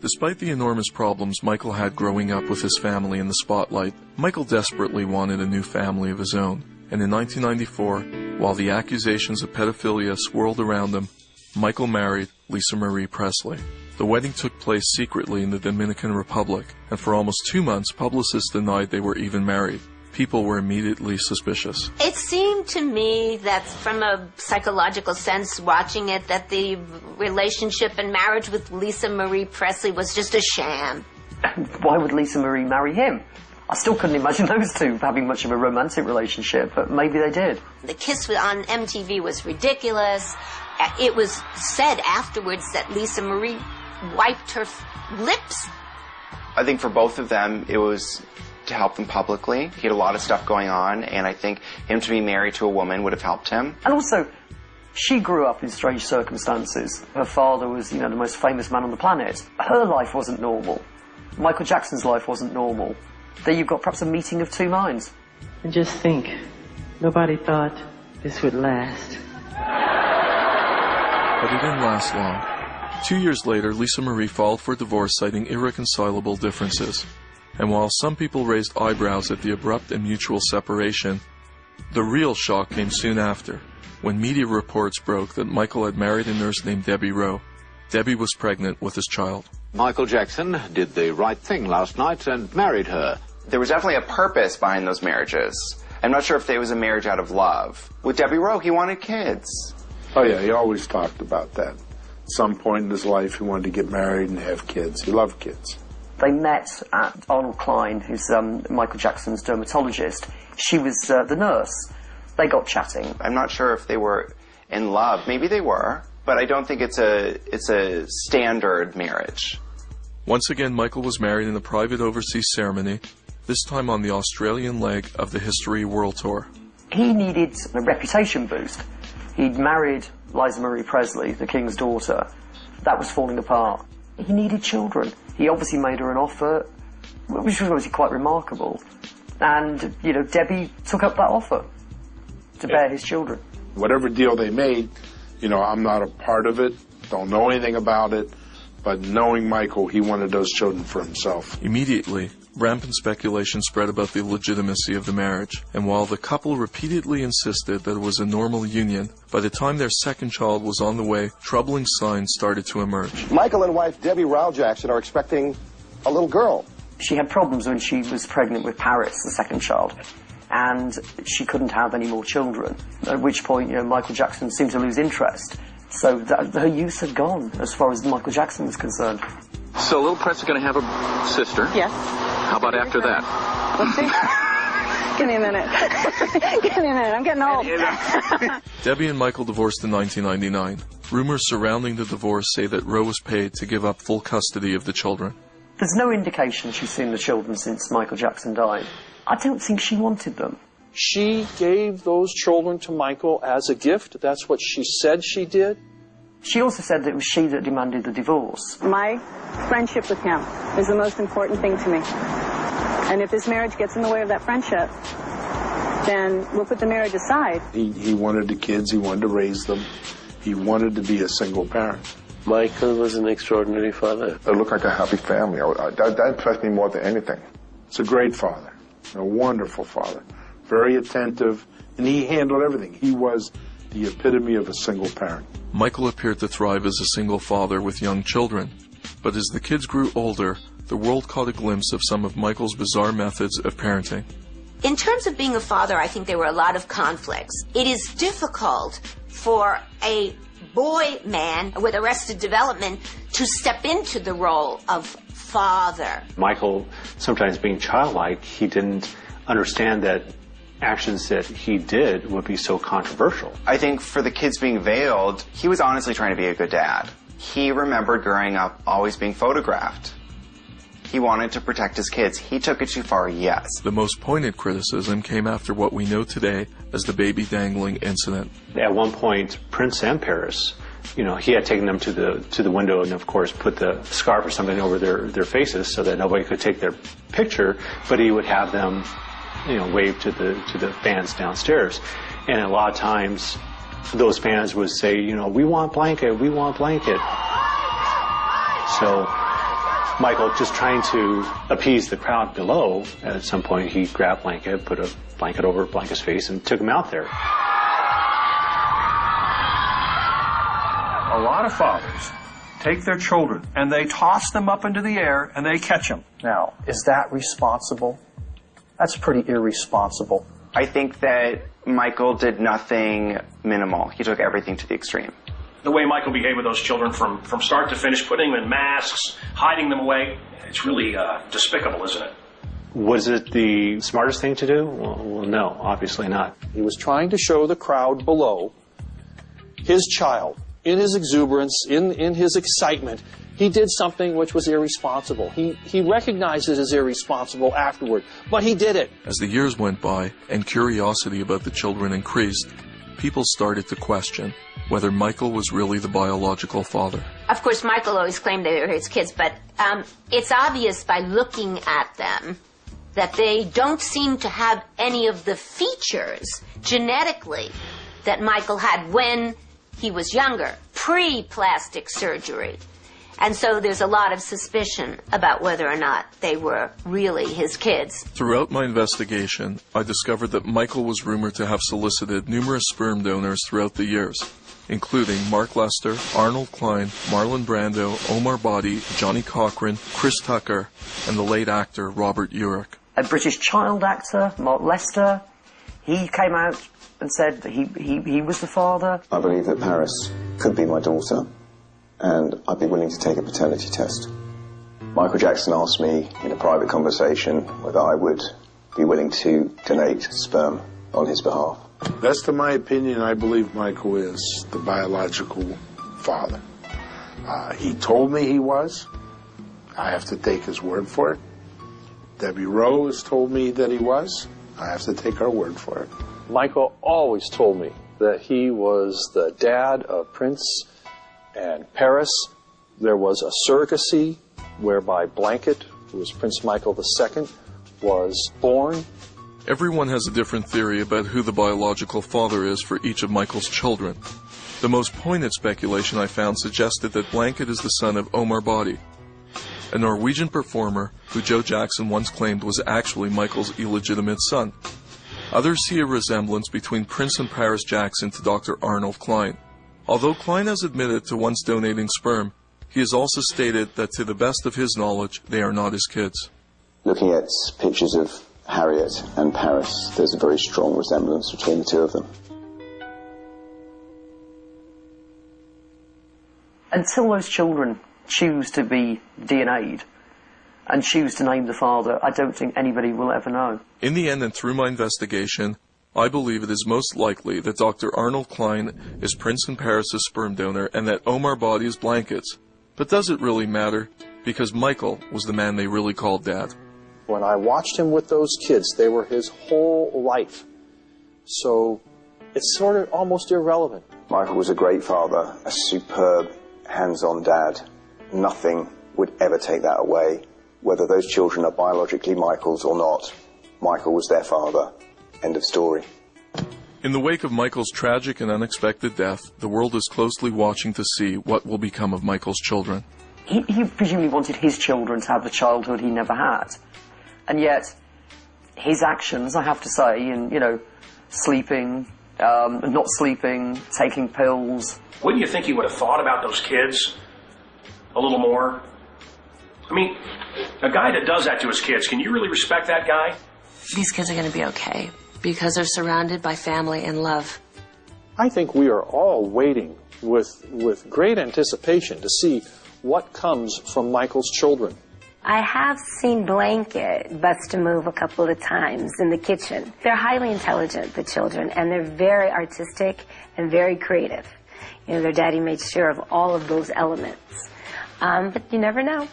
Despite the enormous problems Michael had growing up with his family in the spotlight, Michael desperately wanted a new family of his own. And in 1994, while the accusations of pedophilia swirled around him, Michael married Lisa Marie Presley. The wedding took place secretly in the Dominican Republic, and for almost 2 months, publicists denied they were even married. People were immediately suspicious. It seemed to me that from a psychological sense, watching it, that the relationship and marriage with Lisa Marie Presley was just a sham. Why would Lisa Marie marry him? I still couldn't imagine those two having much of a romantic relationship, but maybe they did. The kiss on MTV was ridiculous. It was said afterwards that Lisa Marie wiped her lips. I think for both of them, it was to help them publicly. He had a lot of stuff going on, and I think him to be married to a woman would have helped him. And also, she grew up in strange circumstances. Her father was, the most famous man on the planet. Her life wasn't normal. Michael Jackson's life wasn't normal. There you've got perhaps a meeting of two minds. And just think, nobody thought this would last. But it didn't last long. 2 years later, Lisa Marie filed for divorce citing irreconcilable differences. And while some people raised eyebrows at the abrupt and mutual separation, the real shock came soon after, when media reports broke that Michael had married a nurse named Debbie Rowe. Debbie was pregnant with his child. Michael Jackson did the right thing last night and married her. There was definitely a purpose behind those marriages. I'm not sure if it was a marriage out of love. With Debbie Rowe, he wanted kids. Oh, yeah, he always talked about that. At some point in his life, he wanted to get married and have kids. He loved kids. They met at Arnold Klein, who's Michael Jackson's dermatologist. She was the nurse. They got chatting. I'm not sure if they were in love. Maybe they were, but I don't think it's a standard marriage. Once again, Michael was married in a private overseas ceremony, this time on the Australian leg of the History World Tour. He needed a reputation boost. He'd married Lisa Marie Presley, the King's daughter. That was falling apart. He needed children. He obviously made her an offer, which was obviously quite remarkable. And, Debbie took up that offer to bear his children. Whatever deal they made, I'm not a part of it, don't know anything about it, but knowing Michael, he wanted those children for himself. Immediately, rampant speculation spread about the legitimacy of the marriage, and while the couple repeatedly insisted that it was a normal union, by the time their second child was on the way, troubling signs started to emerge. Michael and wife Debbie Rowe Jackson are expecting a little girl. She had problems when she was pregnant with Paris, the second child, and she couldn't have any more children, at which point, Michael Jackson seemed to lose interest. So her youth had gone, as far as Michael Jackson was concerned. So little Press is going to have a sister? Yes. How about after that? Let's see. Give me a minute. Give me a minute. I'm getting old. Debbie and Michael divorced in 1999. Rumors surrounding the divorce say that Rowe was paid to give up full custody of the children. There's no indication she's seen the children since Michael Jackson died. I don't think she wanted them. She gave those children to Michael as a gift. That's what she said she did. She also said that it was she that demanded the divorce. My friendship with him is the most important thing to me. And if this marriage gets in the way of that friendship, then we'll put the marriage aside. He wanted the kids, he wanted to raise them, he wanted to be a single parent. Michael was an extraordinary father. It looked like a happy family. That impressed me more than anything. It's a great father, a wonderful father, very attentive, and he handled everything. He was the epitome of a single parent. Michael appeared to thrive as a single father with young children, but as the kids grew older, the world caught a glimpse of some of Michael's bizarre methods of parenting. In terms of being a father, I think there were a lot of conflicts. It is difficult for a boy man with arrested development to step into the role of father. Michael, sometimes being childlike, he didn't understand that actions that he did would be so controversial. I think for the kids being veiled, he was honestly trying to be a good dad. He remembered growing up always being photographed. He wanted to protect his kids. He took it too far, yes. The most pointed criticism came after what we know today as the baby dangling incident. At one point, Prince and Paris, he had taken them to the window and, of course, put the scarf or something over their faces so that nobody could take their picture, but he would have them wave to the fans downstairs. And a lot of times, those fans would say, we want blanket, we want blanket. So Michael, just trying to appease the crowd below, at some point he grabbed Blanket, put a blanket over Blanket's face, and took him out there. A lot of fathers take their children and they toss them up into the air and they catch them. Now, is that responsible? That's pretty irresponsible. I think that Michael did nothing minimal. He took everything to the extreme. The way Michael behaved with those children from start to finish, putting them in masks, hiding them away, it's really despicable, isn't it? Was it the smartest thing to do? Well, no, obviously not. He was trying to show the crowd below his child. In his exuberance, in his excitement, he did something which was irresponsible. He recognized it as irresponsible afterward, but he did it. As the years went by and curiosity about the children increased, people started to question whether Michael was really the biological father. Of course, Michael always claimed they were his kids, but it's obvious by looking at them that they don't seem to have any of the features genetically that Michael had when he was younger, pre-plastic surgery. And so there's a lot of suspicion about whether or not they were really his kids. Throughout my investigation, I discovered that Michael was rumored to have solicited numerous sperm donors throughout the years, including Mark Lester, Arnold Klein, Marlon Brando, Omar Body, Johnny Cochran, Chris Tucker, and the late actor Robert Urich. A British child actor, Mark Lester, he came out and said that he was the father. I believe that Paris could be my daughter, and I'd be willing to take a paternity test. Michael Jackson asked me in a private conversation whether I would be willing to donate sperm on his behalf. Best of my opinion, I believe Michael is the biological father. He told me he was. I have to take his word for it. Debbie Rowe has told me that he was. I have to take her word for it. Michael always told me that he was the dad of Prince and Paris. There was a surrogacy whereby Blanket, who was Prince Michael II, was born. Everyone has a different theory about who the biological father is for each of Michael's children. The most pointed speculation I found suggested that Blanket is the son of Omar Body, a Norwegian performer who Joe Jackson once claimed was actually Michael's illegitimate son. Others see a resemblance between Prince and Paris Jackson to Dr. Arnold Klein. Although Klein has admitted to once donating sperm, he has also stated that to the best of his knowledge, they are not his kids. Looking at pictures of Harriet and Paris, there's a very strong resemblance between the two of them. Until those children choose to be DNA'd and choose to name the father, I don't think anybody will ever know. In the end and through my investigation, I believe it is most likely that Dr. Arnold Klein is Prince and Paris' sperm donor and that Omar Body is Blanket's. But does it really matter? Because Michael was the man they really called Dad. When I watched him with those kids, they were his whole life. So it's sort of almost irrelevant. Michael was a great father, a superb, hands-on dad. Nothing would ever take that away. Whether those children are biologically Michael's or not, Michael was their father. End of story. In the wake of Michael's tragic and unexpected death, the world is closely watching to see what will become of Michael's children. He presumably wanted his children to have the childhood he never had. And yet, his actions, I have to say, in, sleeping, not sleeping, taking pills. Wouldn't you think he would have thought about those kids a little more? I mean, a guy that does that to his kids, can you really respect that guy? These kids are going to be okay because they're surrounded by family and love. I think we are all waiting with great anticipation to see what comes from Michael's children. I have seen Blanket bust a move a couple of times in the kitchen. They're highly intelligent, the children, and they're very artistic and very creative. Their daddy made sure of all of those elements. But you never know.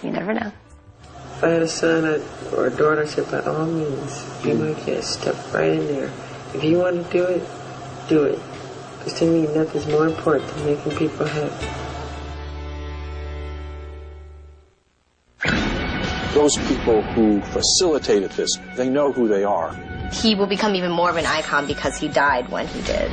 You never know. If I had a son or a daughter, I said, by all means, be my guest. Step right in there. If you want to do it, do it. Because to me, nothing's more important than making people happy. Those people who facilitated this, they know who they are. He will become even more of an icon because he died when he did.